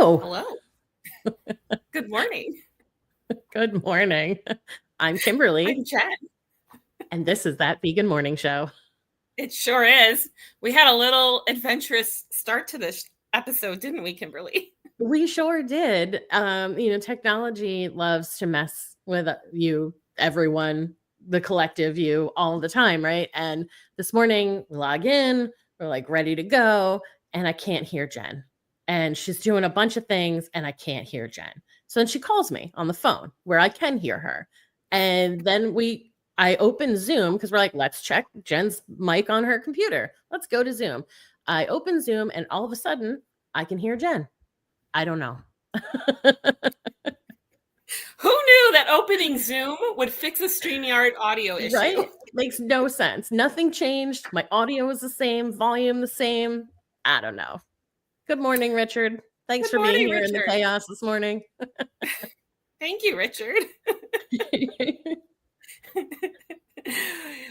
Hello. Hello. Good morning. Good morning. I'm Kimberly, I'm Jen. and this is That Vegan Morning Show. It sure is. We had a little adventurous start to this episode, didn't we, Kimberly? We sure did. Technology loves to mess with you, everyone, the collective you, all the time, right? And this morning, we log in, we're like ready to go, and I can't hear Jen. And she's doing a bunch of things, and I can't hear Jen. So then she calls me on the phone where I can hear her. And then I open Zoom because we're like, let's check Jen's mic on her computer. Let's go to Zoom. I open Zoom, and all of a sudden, I can hear Jen. I don't know. Who knew that opening Zoom would fix a StreamYard audio issue? Right? Makes no sense. Nothing changed. My audio is the same, volume the same. I don't know. Good morning, Richard. Thanks Good for being morning, here in the Richard. chaos this morning. Thank you, Richard.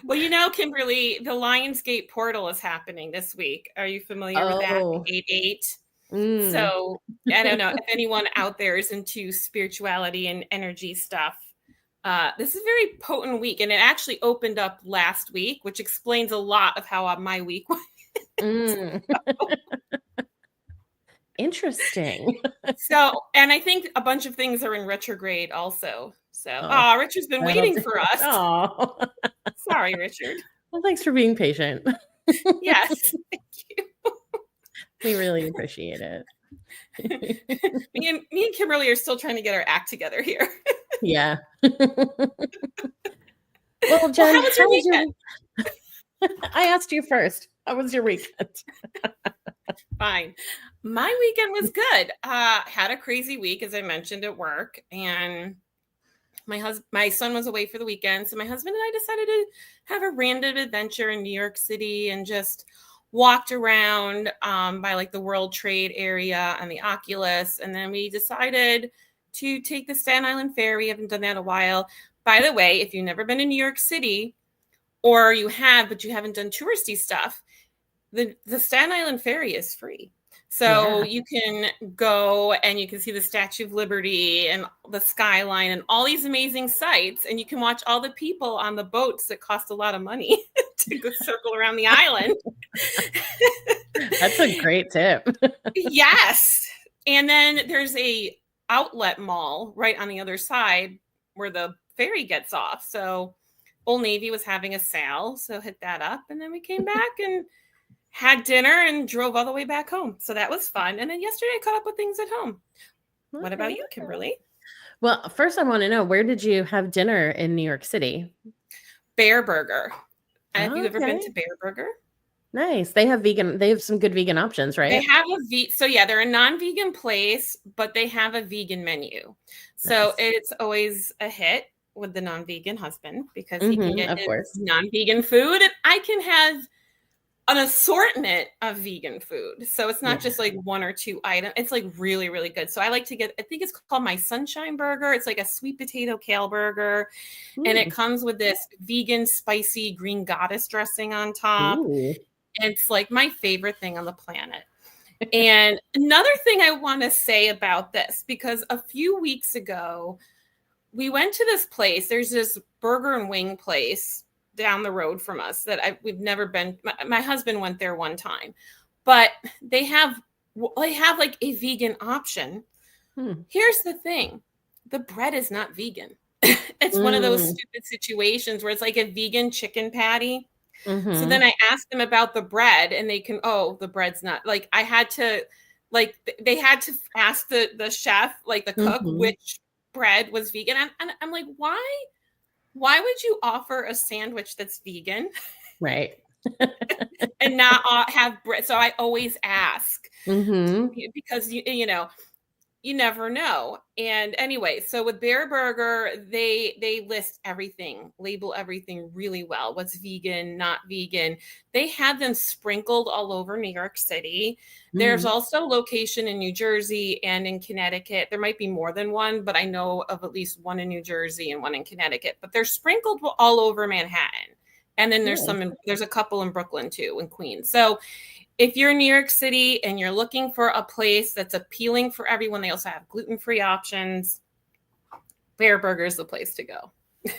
Well, Kimberly, the Lionsgate portal is happening this week. Are you familiar with that? 8/8. So I don't know if anyone out there is into spirituality and energy stuff. This is a very potent week, and it actually opened up last week, which explains a lot of how my week went. Interesting. And I think a bunch of things are in retrograde also. So, Richard's been waiting for us. Oh, sorry, Richard. Well, thanks for being patient. Yes, thank you. We really appreciate it. me and Kimberly are still trying to get our act together here. Yeah. Well, Jen, how was your weekend? I asked you first. How was your weekend? Fine. My weekend was good. Had a crazy week, as I mentioned, at work, and my son was away for the weekend, so my husband and I decided to have a random adventure in New York City and just walked around by like the World Trade area and the Oculus, and then we decided to take the Staten Island Ferry. I haven't done that in a while. By the way, if you've never been to New York City, or you have but you haven't done touristy stuff, the Staten Island Ferry is free. So you can go and you can see the Statue of Liberty and the skyline and all these amazing sights. And you can watch all the people on the boats that cost a lot of money to go circle around the island. That's a great tip. Yes. And then there's a outlet mall right on the other side where the ferry gets off. So Old Navy was having a sale. So hit that up. And then we came back and had dinner and drove all the way back home. So that was fun. And then yesterday I caught up with things at home. Okay. What about you, Kimberly? Well, first I want to know, where did you have dinner in New York City? Bear Burger. Have you ever been to Bear Burger? Nice. They have some good vegan options, right? They have they're a non-vegan place, but they have a vegan menu. So it's always a hit with the non-vegan husband because he can get non-vegan food, and I can have an assortment of vegan food. So it's not just like one or two items. It's like really, really good. So I like to get, I think it's called my Sunshine Burger. It's like a sweet potato kale burger. And it comes with this vegan spicy green goddess dressing on top. It's like my favorite thing on the planet. And another thing I want to say about this, because a few weeks ago, we went to this place. There's this burger and wing place down the road from us that we've never been. My husband went there one time, but they have like a vegan option. Here's the thing. The bread is not vegan. It's one of those stupid situations where it's like a vegan chicken patty. So then I asked them about the bread and the bread's not, like, I had to, like, they had to ask the chef, like the cook, which bread was vegan. And I'm like, why would you offer a sandwich that's vegan? Right. And not have bread? So I always ask because, you never know. And anyway, so with Bear Burger, they list everything, label everything really well. What's vegan, not vegan. They have them sprinkled all over New York City. There's also location in New Jersey and in Connecticut. There might be more than one, but I know of at least one in New Jersey and one in Connecticut. But they're sprinkled all over Manhattan. And then there's a couple in Brooklyn too, in Queens. So if you're in New York City and you're looking for a place that's appealing for everyone, they also have gluten-free options. Bear Burger is the place to go.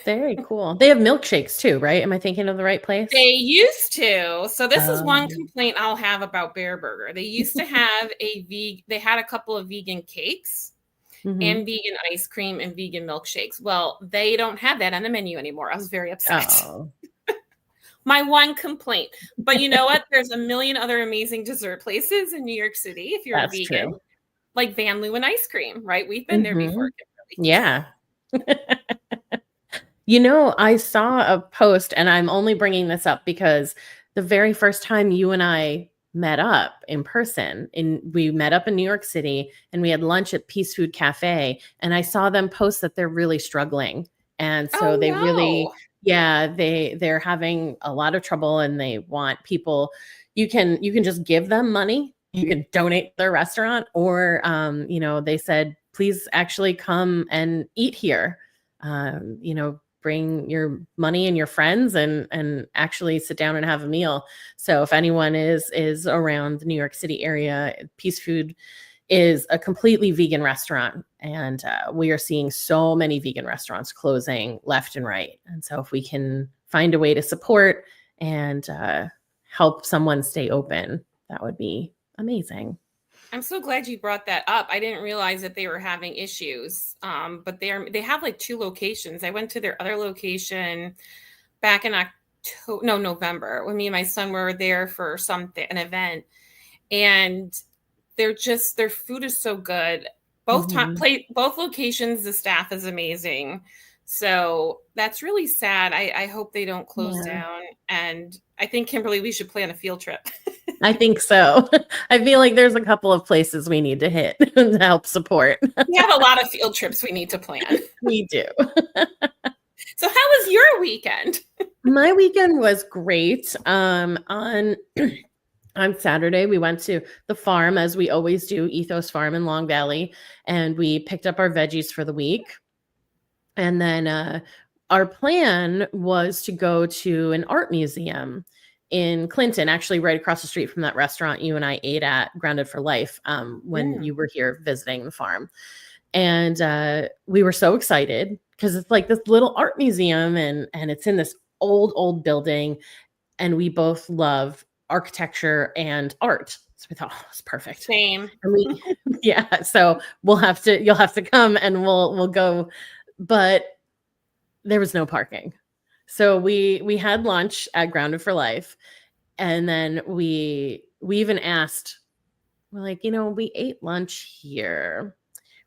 Very cool. They have milkshakes too, right? Am I thinking of the right place? They used to. So this is one complaint I'll have about Bear Burger. They used to have they had a couple of vegan cakes and vegan ice cream and vegan milkshakes. Well, they don't have that on the menu anymore. I was very upset. Oh. My one complaint. But you know what? There's a million other amazing dessert places in New York City if you're a vegan. True. Like Van Leeuwen ice cream, right? We've been there before. Yeah. You know, I saw a post, and I'm only bringing this up because the very first time you and I met up in person, we met up in New York City, and we had lunch at Peace Food Cafe, and I saw them post that they're really struggling. And so they're having a lot of trouble, and they want people, you can just give them money. You can donate to their restaurant, or, they said, please actually come and eat here. Bring your money and your friends and actually sit down and have a meal. So if anyone is around the New York City area, Peace Food is a completely vegan restaurant. And we are seeing so many vegan restaurants closing left and right. And so if we can find a way to support and help someone stay open, that would be amazing. I'm so glad you brought that up. I didn't realize that they were having issues, but they have like 2 locations. I went to their other location back in November when me and my son were there for an event, and their food is so good. Both locations, the staff is amazing. So that's really sad. I hope they don't close down. And I think, Kimberly, we should plan a field trip. I think so. I feel like there's a couple of places we need to hit to help support. We have a lot of field trips we need to plan. We do. So how was your weekend? My weekend was great. On Saturday, we went to the farm, as we always do, Ethos Farm in Long Valley, and we picked up our veggies for the week. And then our plan was to go to an art museum in Clinton, actually right across the street from that restaurant you and I ate at, Grounded for Life, when you were here visiting the farm. And we were so excited because it's like this little art museum, and it's in this old building, and we both love architecture and art. So we thought, oh, it's perfect. Same. So you'll have to come and we'll go. But there was no parking. So we had lunch at Grounded for Life, and then we even asked, we're like, we ate lunch here.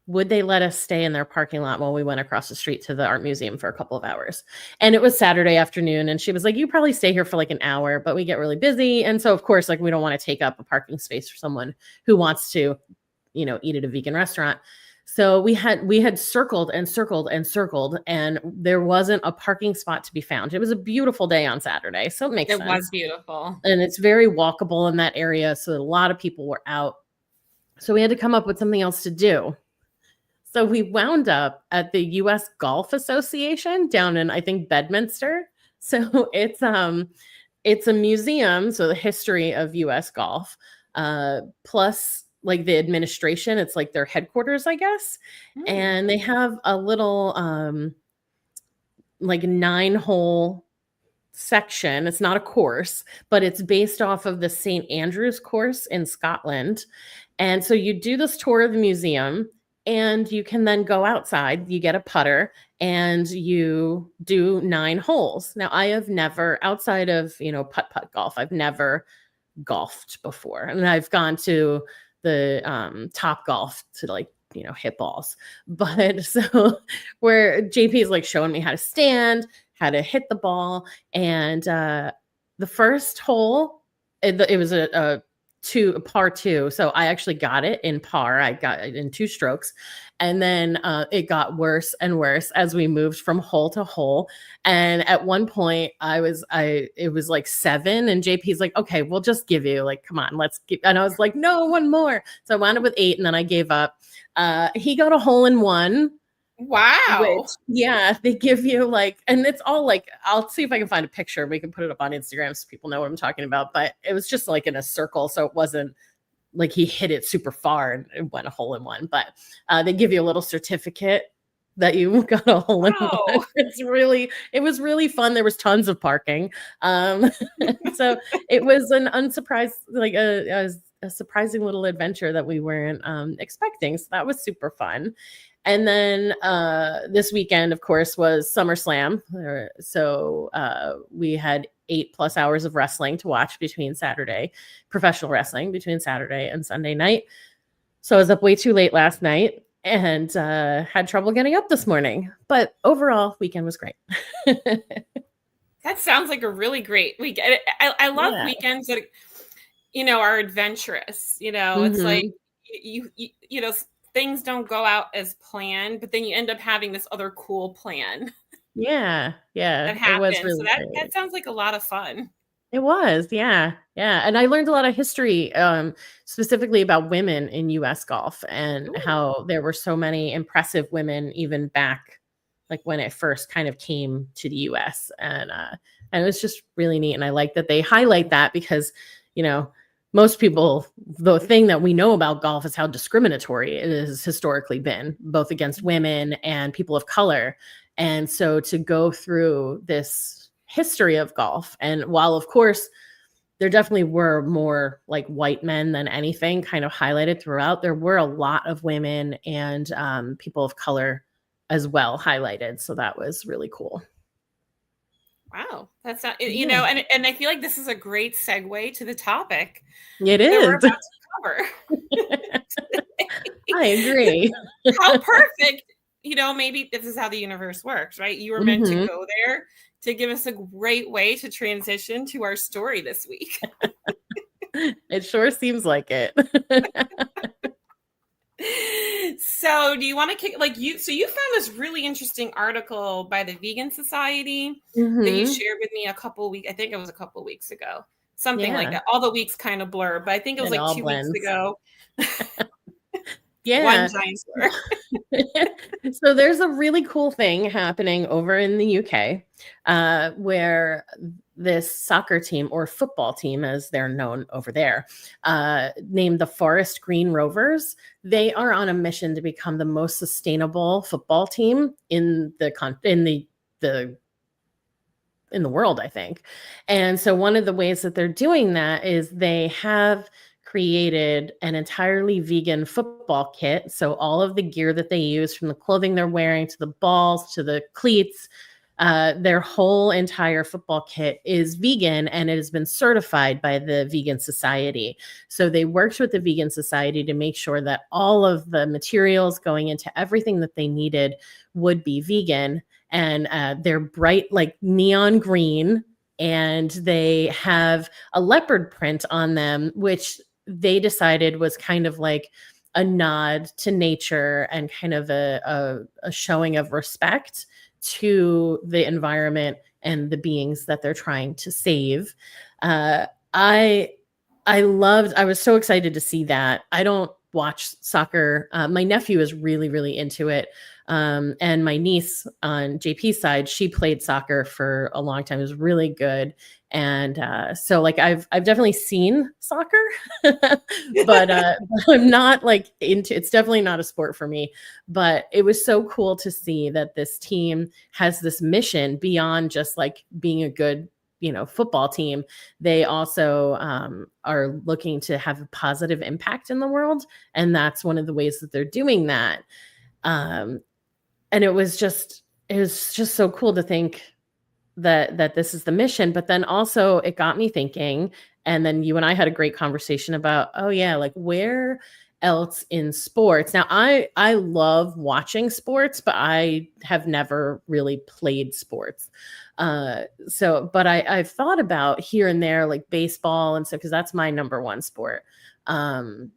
Would they let us stay in their parking lot while we went across the street to the art museum for a couple of hours? And it was Saturday afternoon, and she was like, you probably stay here for like an hour, but we get really busy. And so of course, like, we don't want to take up a parking space for someone who wants to, eat at a vegan restaurant. So we had circled and circled and circled, and there wasn't a parking spot to be found. It was a beautiful day on Saturday, so it makes sense. It was beautiful. And it's very walkable in that area, so a lot of people were out. So we had to come up with something else to do. So we wound up at the U.S. Golf Association down in, I think, Bedminster. So it's a museum, so the history of U.S. golf, plus like the administration. It's like their headquarters, I guess. And they have a little like 9-hole section. It's not a course, but it's based off of the St. Andrews course in Scotland. And so you do this tour of the museum, and you can then go outside, you get a putter, and you do 9 holes. Now, I have never, outside of, putt-putt golf, I've never golfed before. And I've gone to the Top Golf to hit balls. But so where JP is like showing me how to stand, how to hit the ball. And the first hole, it was a par 2. So I actually got it in par. I got it in 2 strokes. And then it got worse and worse as we moved from hole to hole. And at one point it was like 7, and JP's like, okay, we'll just give you, like, come on, let's get, and I was like, no, one more. So I wound up with 8, and then I gave up. He got a hole in 1. which, Wow. yeah, they give you like, and it's all like, I'll see if I can find a picture. We can put it up on Instagram so people know what I'm talking about. But it was just like in a circle. So it wasn't like he hit it super far and it went a hole in one. But they give you a little certificate that you got a hole in one. Wow. It was really fun. There was tons of parking. So it was an unsurprised, like a surprising little adventure that we weren't expecting. So that was super fun. And then this weekend, of course, was SummerSlam. So we had 8+ hours of wrestling to watch professional wrestling between Saturday and Sunday night. So I was up way too late last night and had trouble getting up this morning. But overall, weekend was great. That sounds like a really great weekend. I love weekends that, are adventurous. It's like you know, things don't go out as planned, but then you end up having this other cool plan Yeah. that It was happens. So really great. that sounds like a lot of fun. It was, yeah. And I learned a lot of history, specifically about women in U.S. golf and Ooh. how there were so many impressive women even back, like when it first kind of came to the U.S. And it was just really neat. And I like that they highlight that because, most people, the thing that we know about golf is how discriminatory it has historically been, both against women and people of color. And so to go through this history of golf, and while of course there definitely were more like white men than anything kind of highlighted throughout, there were a lot of women and people of color as well highlighted. So that was really cool. Wow, that's not, and I feel like this is a great segue to the topic It that we're is. about to cover. I agree. How perfect, maybe this is how the universe works, right? You were meant to go there to give us a great way to transition to our story this week. It sure seems like it. So do you want to so you found this really interesting article by the Vegan Society that you shared with me a couple weeks ago, something like that. All the weeks kind of blur, but I think it was like 2 weeks ago. Yeah. One giant blur. So there's a really cool thing happening over in the UK where this soccer team, or football team as they're known over there, named the Forest Green Rovers, they are on a mission to become the most sustainable football team in the world, I think. And so one of the ways that they're doing that is they have created an entirely vegan football kit. So all of the gear that they use, from the clothing they're wearing to the balls to the cleats, their whole entire football kit is vegan, and it has been certified by the Vegan Society. So they worked with the Vegan Society to make sure that all of the materials going into everything that they needed would be vegan. And they're bright, like neon green, and they have a leopard print on them, which they decided was kind of like a nod to nature and kind of a showing of respect to the environment and the beings that they're trying to save. I was so excited to see that. I don't watch soccer. My nephew is really, really into it. And my niece on JP's side, she played soccer for a long time. It was really good. And so like I've definitely seen soccer, but I'm not like it's definitely not a sport for me. But it was so cool to see that this team has this mission beyond just like being a good, football team. They also are looking to have a positive impact in the world. And that's one of the ways that they're doing that. And it was just so cool to think that this is the mission. But then also it got me thinking, and then you and I had a great conversation about, oh yeah, like where else in sports? Now I love watching sports, but I have never really played sports. But I've thought about here and there, like baseball and stuff, because that's my number one sport. But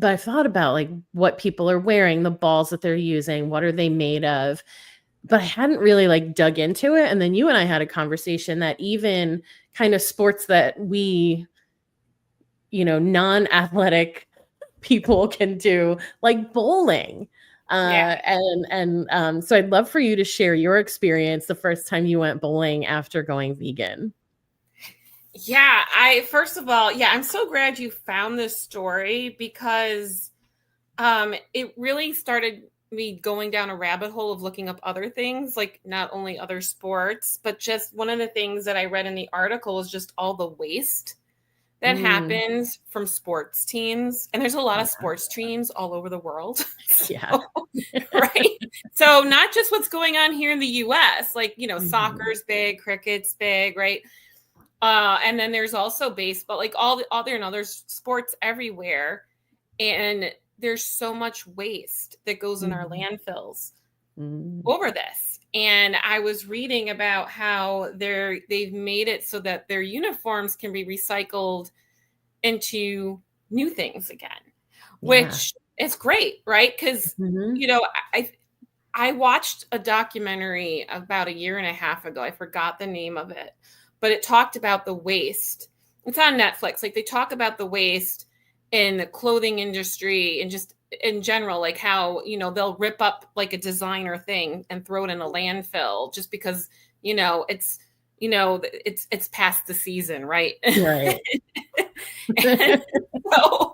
I've thought about like what people are wearing, the balls that they're using, what are they made of? But I hadn't really like dug into it. And then you and I had a conversation that even kind of sports that we, non-athletic people can do, like bowling. Yeah. So I'd love for you to share your experience the first time you went bowling after going vegan. Yeah, first of all, yeah, I'm so glad you found this story because it really started me going down a rabbit hole of looking up other things, like not only other sports, but just one of the things that I read in the article is just all the waste that Mm, happens from sports teams. And there's a lot of yeah. sports teams all over the world. Yeah. So, right? So not just what's going on here in the US, like, Mhm. soccer's big, cricket's big, right? And then there's also baseball, like there's sports everywhere. And there's so much waste that goes in our Mhm. landfills Mm. over this. And I was reading about how they've made it so that their uniforms can be recycled into new things again, Yeah. which is great, right? Because Mhm. you know, I I watched a documentary about a year and a half ago. I forgot the name of it, but it talked about the waste. It's on Netflix. Like they talk about the waste in the clothing industry and just in general, like how, they'll rip up like a designer thing and throw it in a landfill just because, it's past the season, right? Right. And so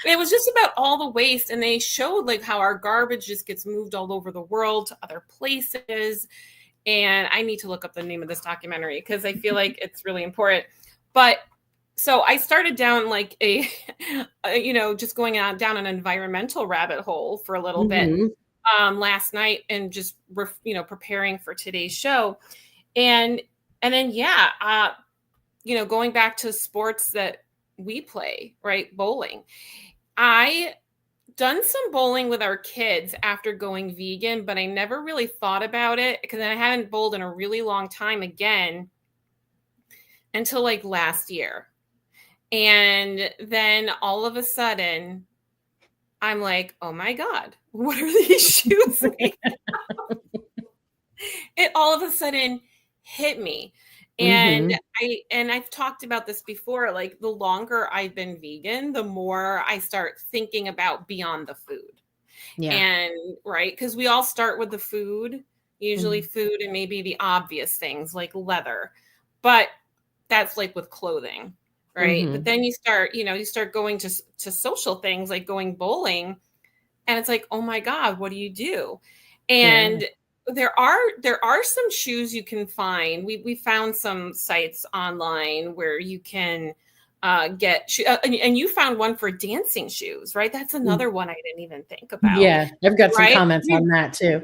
it was just about all the waste. And they showed like how our garbage just gets moved all over the world to other places. And I need to look up the name of this documentary because I feel like it's really important. But so I started down like just going on down an environmental rabbit hole for a little bit Mhm. last night and just preparing for today's show. And then yeah, going back to sports that we play, right? Bowling. I done some bowling with our kids after going vegan, but I never really thought about it because I hadn't bowled in a really long time again until like last year. And then all of a sudden, I'm like, oh my God, what are these shoes made? It all of a sudden hit me. And Mhm. I've talked about this before, like the longer I've been vegan, the more I start thinking about beyond the food. Yeah. And right, because we all start with the food, usually Mhm. food and maybe the obvious things like leather. But that's like with clothing, right? But Mhm. then you start going to social things like going bowling, and it's like, oh my God, what do you do? Yeah. And there are some shoes you can find. We found some sites online where you can get and you found one for dancing shoes, right? That's Mm. another one I didn't even think about, Yeah, I've got some right? comments on that too.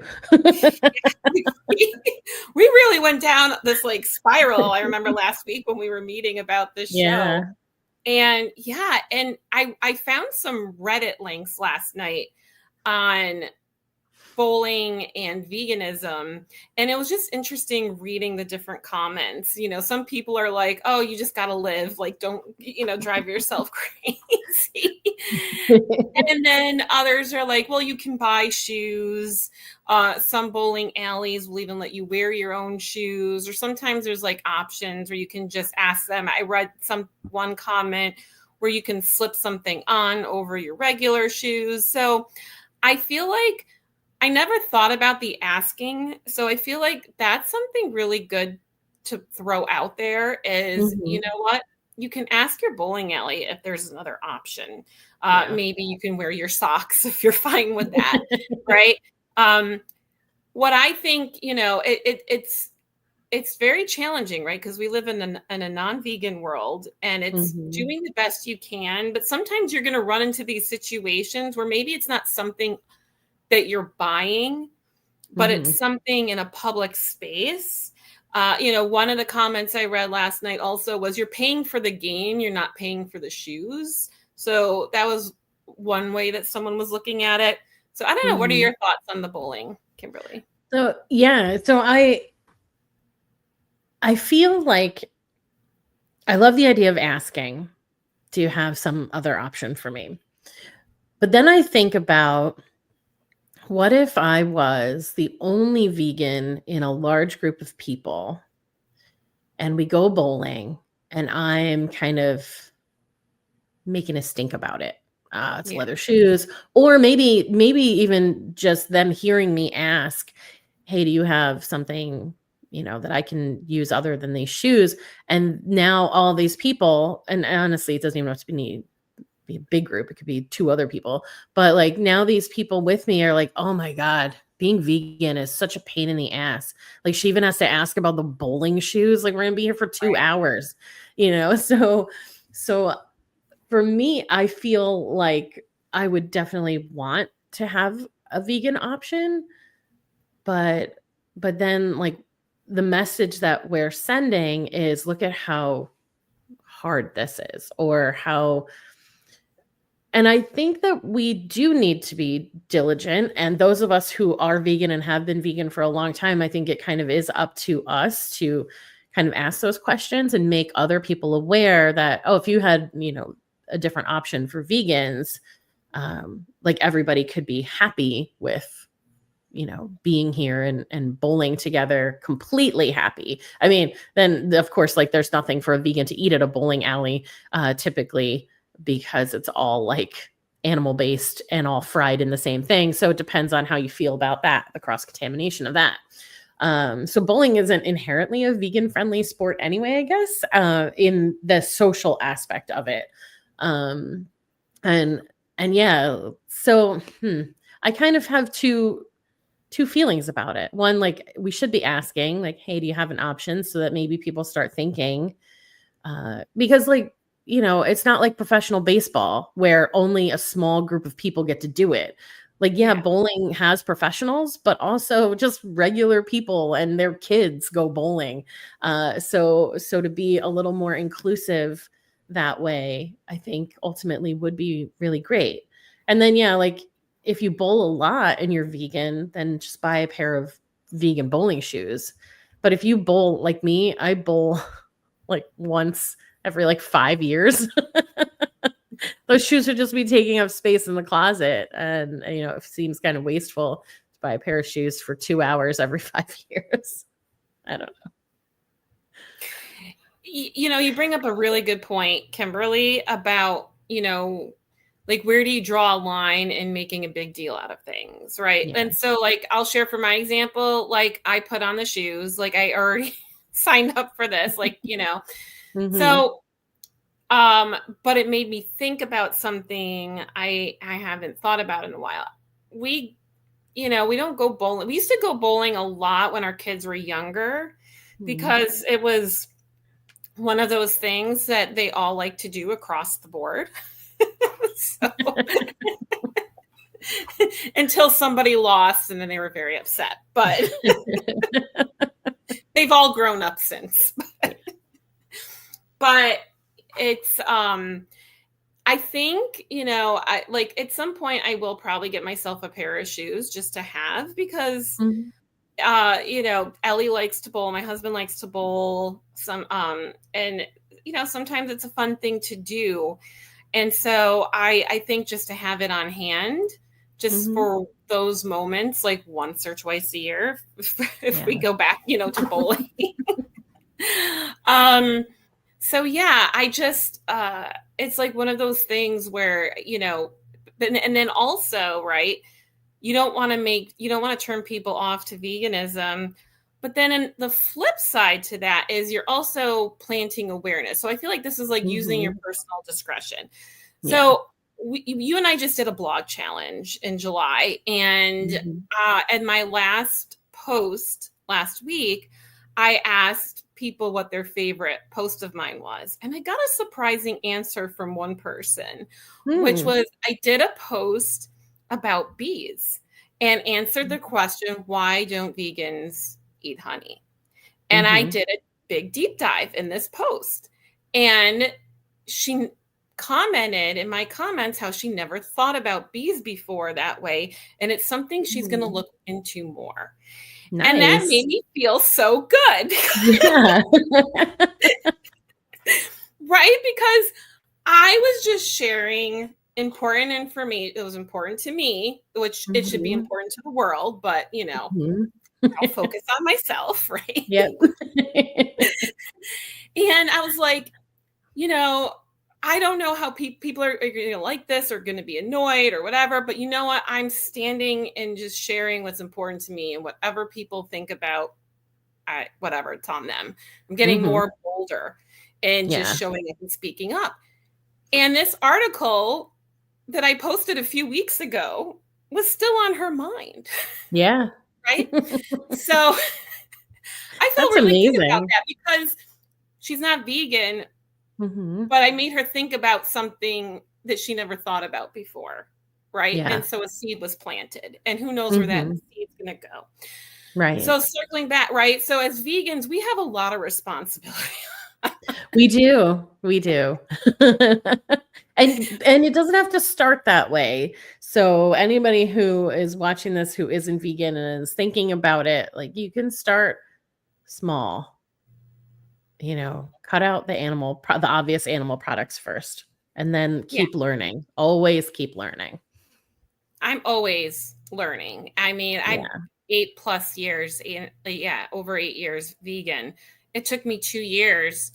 We really went down this like spiral. I remember last week when we were meeting about this show. Yeah. And yeah, and I found some Reddit links last night on bowling and veganism, and it was just interesting reading the different comments. Some people are like, oh, you just got to live, like don't drive yourself crazy. And then others are like, well, you can buy shoes. Some bowling alleys will even let you wear your own shoes, or sometimes there's like options where you can just ask them. I read one comment where you can slip something on over your regular shoes. So I feel like I never thought about the asking. So I feel like that's something really good to throw out there is, you Mhm. know what? You can ask your bowling alley if there's another option. Yeah. Maybe you can wear your socks if you're fine with that, right? Um, what I think, it's very challenging, right? Because we live in a non-vegan world, and it's Mhm. doing the best you can. But sometimes you're going to run into these situations where maybe it's not something that you're buying, but it's Mhm. something in a public space. One of the comments I read last night also was you're paying for the game, you're not paying for the shoes. So that was one way that someone was looking at it. So I don't know. What are Mhm. your thoughts on the bowling, Kimberly? So, yeah, so I feel like I love the idea of asking, "Do you have some other option for me?" But then I think about, what if I was the only vegan in a large group of people and we go bowling and I'm kind of making a stink about it? It's leather shoes, or maybe even just them hearing me ask, hey, do you have something, that I can use other than these shoes? And now all these people, and honestly, it doesn't even have to be a big group. It could be 2 other people. But like now these people with me are like, oh my God, being vegan is such a pain in the ass. Like she even has to ask about the bowling shoes. Like we're gonna be here for 2 hours, So for me, I feel like I would definitely want to have a vegan option, but then like the message that we're sending is look at how hard this is, or how, and I think that we do need to be diligent. And those of us who are vegan and have been vegan for a long time, I think it kind of is up to us to kind of ask those questions and make other people aware that, oh, if you had, a different option for vegans, like everybody could be happy with, being here and bowling together, completely happy. I mean, then of course, like there's nothing for a vegan to eat at a bowling alley, typically, because it's all like animal based and all fried in the same thing. So it depends on how you feel about that, the cross contamination of that. So bowling isn't inherently a vegan friendly sport anyway, I guess, in the social aspect of it. And yeah, so I kind of have two feelings about it. One, like we should be asking, like, hey, do you have an option, so that maybe people start thinking, because like, it's not like professional baseball where only a small group of people get to do it. Like, yeah, bowling has professionals, but also just regular people and their kids go bowling. So to be a little more inclusive that way, I think ultimately would be really great. And then, yeah, like if you bowl a lot and you're vegan, then just buy a pair of vegan bowling shoes. But if you bowl like me, I bowl like once every like 5 years. Those shoes would just be taking up space in the closet. And, it seems kind of wasteful to buy a pair of shoes for 2 hours every 5 years. I don't know. You bring up a really good point, Kimberly, about, like, where do you draw a line in making a big deal out of things, right? Yeah. And so, like, I'll share for my example, like, I put on the shoes, like, I already signed up for this, like, mm-hmm. So, but it made me think about something I haven't thought about in a while. We don't go bowling. We used to go bowling a lot when our kids were younger, because it was one of those things that they all like to do across the board. So, until somebody lost, and then they were very upset, but they've all grown up since. But it's, I think, I like at some point I will probably get myself a pair of shoes just to have, because, Ellie likes to bowl. My husband likes to bowl and, sometimes it's a fun thing to do. And so I think just to have it on hand, just for those moments, like once or twice a year, if we go back, to bowling. So yeah, I just, it's like one of those things where, and then also, right, you don't want to turn people off to veganism. But then the flip side to that is you're also planting awareness. So I feel like this is like using your personal discretion. Yeah. So you and I just did a blog challenge in July. And in my last post last week, I asked people what their favorite post of mine was. And I got a surprising answer from one person, which was, I did a post about bees and answered the question, why don't vegans eat honey? And I did a big deep dive in this post. And she commented in my comments how she never thought about bees before that way. And it's something she's going to look into more. Nice. And that made me feel so good. Yeah. Right? Because I was just sharing important information. It was important to me, which it should be important to the world, but I'll focus on myself, right? Yep. And I was like, I don't know how people are going to like this or going to be annoyed or whatever, but you know what? I'm standing and just sharing what's important to me, and whatever people think about, whatever, it's on them. I'm getting more bolder and just showing up and speaking up. And this article that I posted a few weeks ago was still on her mind. Yeah. Right? So I felt really good about that, because she's not vegan, but I made her think about something that she never thought about before. Right? Yeah. And so a seed was planted, and who knows where that seed's going to go. Right. So circling back, right? So as vegans, we have a lot of responsibility. We do. And it doesn't have to start that way. So anybody who is watching this who isn't vegan and is thinking about it, like, you can start small. You know, cut out the obvious animal products first, and then keep learning. Always keep learning. I'm always learning. I mean, I'm 8+ years, over 8 years vegan. It took me 2 years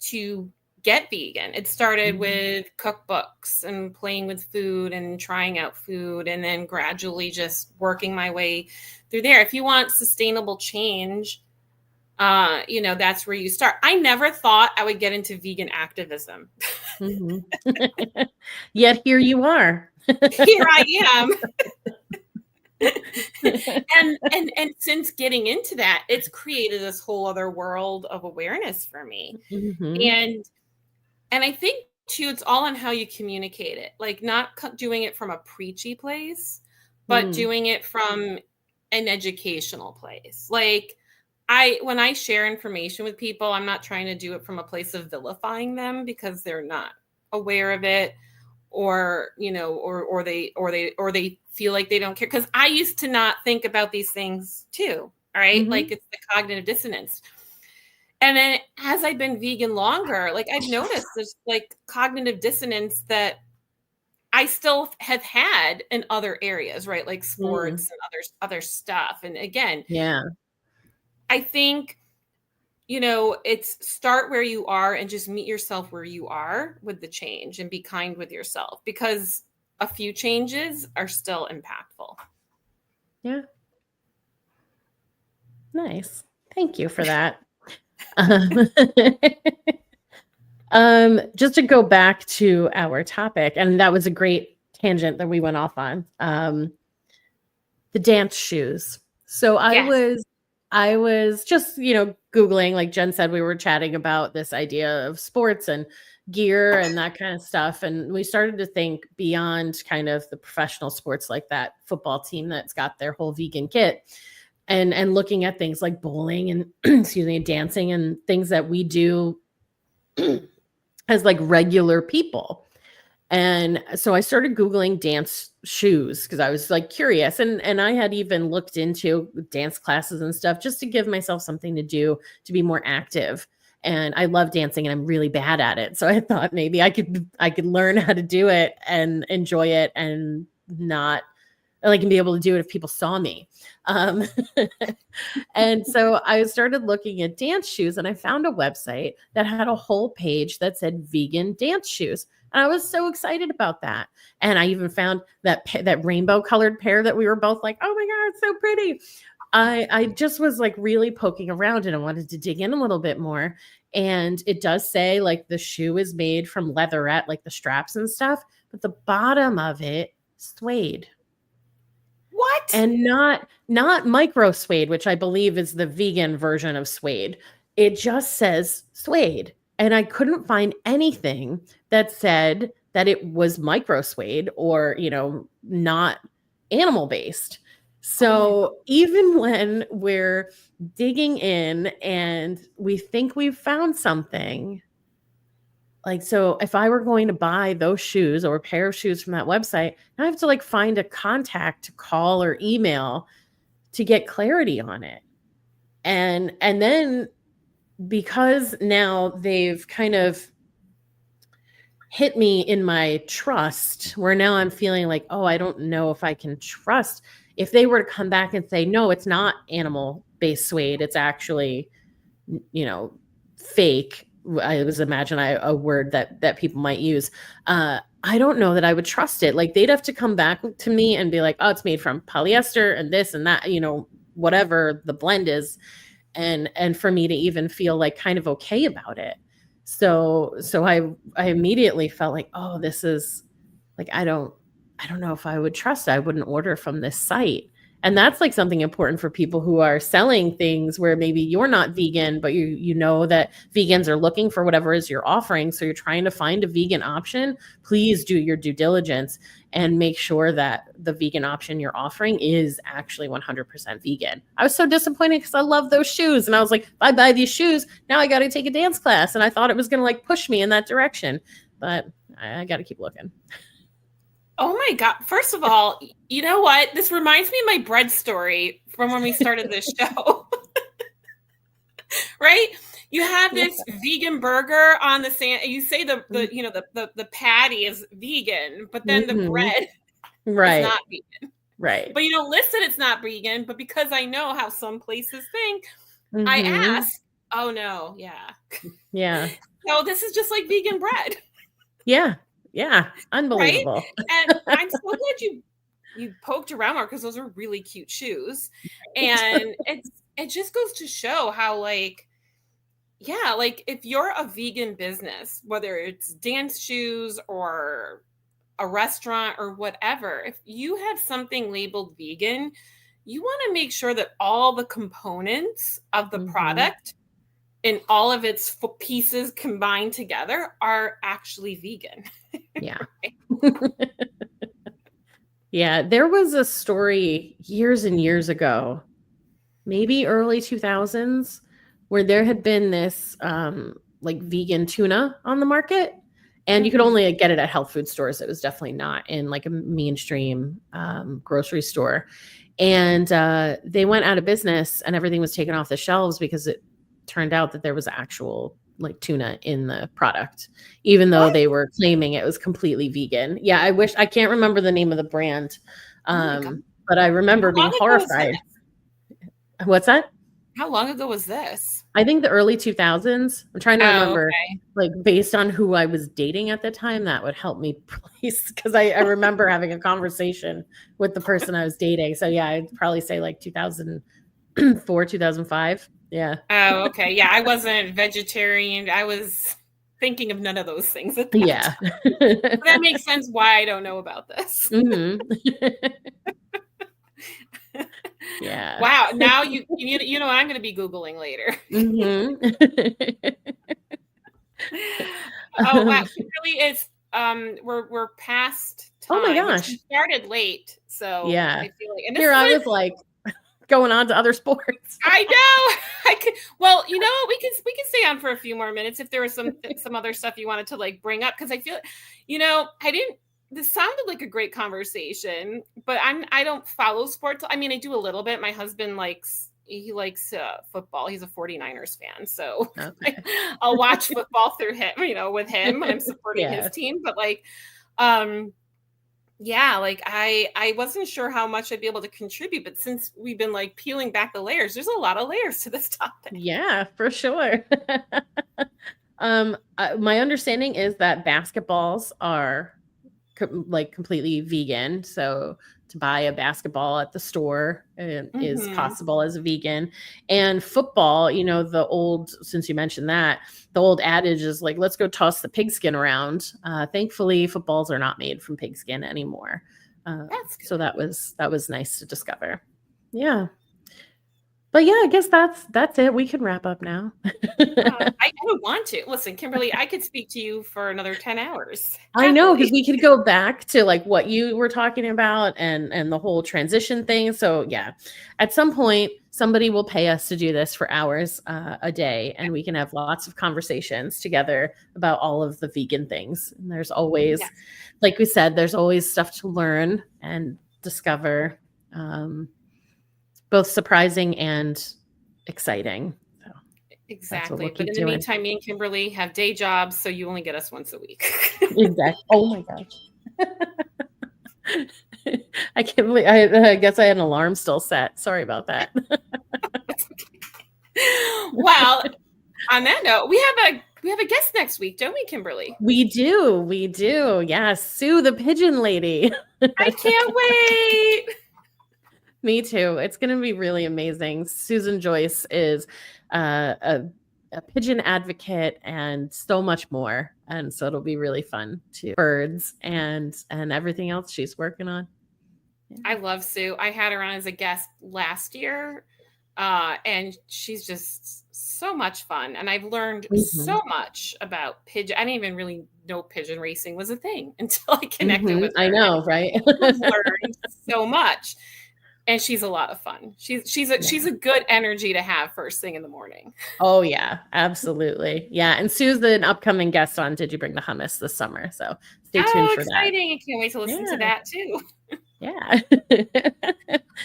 to get vegan. It started with cookbooks and playing with food and trying out food, and then gradually just working my way through there. If you want sustainable change, that's where you start. I never thought I would get into vegan activism. Yet here you are. Here I am. and since getting into that, it's created this whole other world of awareness for me. And I think too, it's all on how you communicate it. Like, not doing it from a preachy place, but doing it from an educational place. Like, when I share information with people, I'm not trying to do it from a place of vilifying them because they're not aware of it, or they feel like they don't care. Because I used to not think about these things too. All right. Like, it's the cognitive dissonance. And then as I've been vegan longer, like, I've noticed there's like cognitive dissonance that I still have had in other areas, right? Like sports and other stuff. And again, I think, it's start where you are and just meet yourself where you are with the change, and be kind with yourself, because a few changes are still impactful. Yeah. Nice. Thank you for that. Just to go back to our topic, and that was a great tangent that we went off on, the dance shoes. So I was just, Googling, like Jen said, we were chatting about this idea of sports and gear and that kind of stuff. And we started to think beyond kind of the professional sports, like that football team that's got their whole vegan kit, and looking at things like bowling and dancing and things that we do as like regular people. And so I started Googling dance shoes because I was like curious. And I had even looked into dance classes and stuff just to give myself something to do to be more active. And I love dancing and I'm really bad at it. So I thought maybe I could learn how to do it and enjoy it, and not like, and be able to do it if people saw me. And so I started looking at dance shoes, and I found a website that had a whole page that said vegan dance shoes. And I was so excited about that. And I even found that rainbow colored pair that we were both like, oh my God, it's so pretty. I just was like really poking around, and I wanted to dig in a little bit more. And it does say like the shoe is made from leatherette, like the straps and stuff, but the bottom of it suede. What? And not micro suede, which I believe is the vegan version of suede. It just says suede. And I couldn't find anything that said that it was micro suede or, not animal based. So even when we're digging in and we think we've found something, like, so if I were going to buy those shoes or a pair of shoes from that website, I have to like find a contact to call or email to get clarity on it. And then, because now they've kind of hit me in my trust, where now I'm feeling like, oh, I don't know if I can trust. If they were to come back and say, no, it's not animal-based suede, it's actually, fake, I was imagine a word that people might use. I don't know that I would trust it. Like they'd have to come back to me and be like, oh, it's made from polyester and this and that, whatever the blend is. And for me to even feel like kind of okay about it. So I immediately felt like, oh, this is like, I don't know if I would trust it. I wouldn't order from this site. And that's like something important for people who are selling things where maybe you're not vegan, but you know that vegans are looking for whatever is you're offering. So you're trying to find a vegan option. Please do your due diligence and make sure that the vegan option you're offering is actually 100% vegan. I was so disappointed because I love those shoes. And I was like, if I buy these shoes, now I got to take a dance class. And I thought it was going to like push me in that direction, but I got to keep looking. Oh my God. First of all, you know what? This reminds me of my bread story from when we started this show. Right? You have this vegan burger on the sand. You say the patty is vegan, but then the bread is not vegan. Right. But you don't list that it's not vegan, but because I know how some places think, I ask, oh no, yeah. Yeah. So this is just like vegan bread. Yeah. Yeah, unbelievable. Right? And I'm so glad you poked around more because those are really cute shoes. And it just goes to show how like if you're a vegan business, whether it's dance shoes or a restaurant or whatever, if you have something labeled vegan, you want to make sure that all the components of the product and all of its pieces combined together are actually vegan. Yeah. Yeah. There was a story years and years ago, maybe early 2000s, where there had been this like vegan tuna on the market. And you could only get it at health food stores. It was definitely not in like a mainstream grocery store. And they went out of business and everything was taken off the shelves because it turned out that there was actual like tuna in the product, even though they were claiming it was completely vegan. Yeah, I can't remember the name of the brand. But I remember being horrified. What's that? How long ago was this? I think the early 2000s. I'm trying to remember, like based on who I was dating at the time, that would help me place because I remember having a conversation with the person I was dating. So yeah, I'd probably say like 2004, 2005. Yeah. Oh, okay. Yeah, I wasn't vegetarian. I was thinking of none of those things. Yeah. That makes sense why I don't know about this. Yeah. Wow. Now you know I'm going to be Googling later. Oh wow. Really, it's we're past time. Oh my gosh. We started late. So yeah. I feel like, and here I was like going on to other sports. I know. Well, you know what? We can stay on for a few more minutes if there was some other stuff you wanted to like bring up, because I feel, this sounded like a great conversation, but I don't follow sports. I mean, I do a little bit. My husband likes football. He's a 49ers fan, so I'll watch football through him, with him when I'm supporting his team. But like, I wasn't sure how much I'd be able to contribute, but since we've been like peeling back the layers, there's a lot of layers to this topic. Yeah, for sure. My understanding is that basketballs are completely vegan. So to buy a basketball at the store is possible as a vegan. And football, since you mentioned that, the old adage is like, let's go toss the pigskin around. Thankfully, footballs are not made from pigskin anymore. So that was nice to discover. Yeah. But yeah, I guess that's it. We can wrap up now. I don't want to. Listen, Kimberly, I could speak to you for another 10 hours. I know, because we could go back to like what you were talking about and the whole transition thing. So yeah, at some point, somebody will pay us to do this for hours a day, and we can have lots of conversations together about all of the vegan things. And there's always, like we said, there's always stuff to learn and discover. Both surprising and exciting. So exactly. But in the meantime, me and Kimberly have day jobs, so you only get us once a week. Exactly. Oh my gosh. I can't believe, I guess I had an alarm still set. Sorry about that. Well, on that note, we have we have a guest next week, don't we, Kimberly? We do. Yes, Sue the pigeon lady. I can't wait. Me too. It's going to be really amazing. Susan Joyce is a pigeon advocate and so much more. And so it'll be really fun to birds and everything else she's working on. Yeah. I love Sue. I had her on as a guest last year. And she's just so much fun. And I've learned so much about pigeon. I didn't even really know pigeon racing was a thing until I connected with her. I know, right? I've learned so much. And she's a lot of fun. She's a good energy to have first thing in the morning. Oh yeah, absolutely. Yeah. And Sue's an upcoming guest on Did You Bring the Hummus this summer? So stay tuned for exciting. I can't wait to listen to that too. Yeah.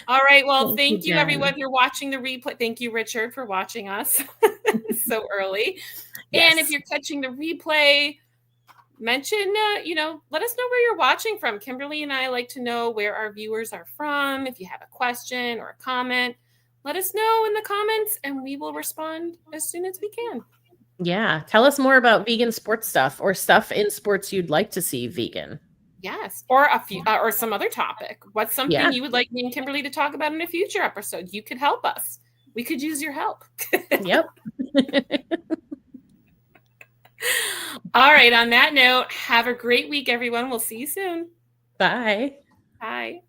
All right. Well, thank you everyone for watching the replay. Thank you, Richard, for watching us so early. Yes. And if you're catching the replay, mention, let us know where you're watching from. Kimberly and I like to know where our viewers are from. If you have a question or a comment, let us know in the comments and we will respond as soon as we can. Yeah. Tell us more about vegan sports stuff or stuff in sports you'd like to see vegan. Yes. Or a few or some other topic. What's something you would like me and Kimberly to talk about in a future episode? You could help us. We could use your help. Yep. All right. On that note, have a great week, everyone. We'll see you soon. Bye. Bye.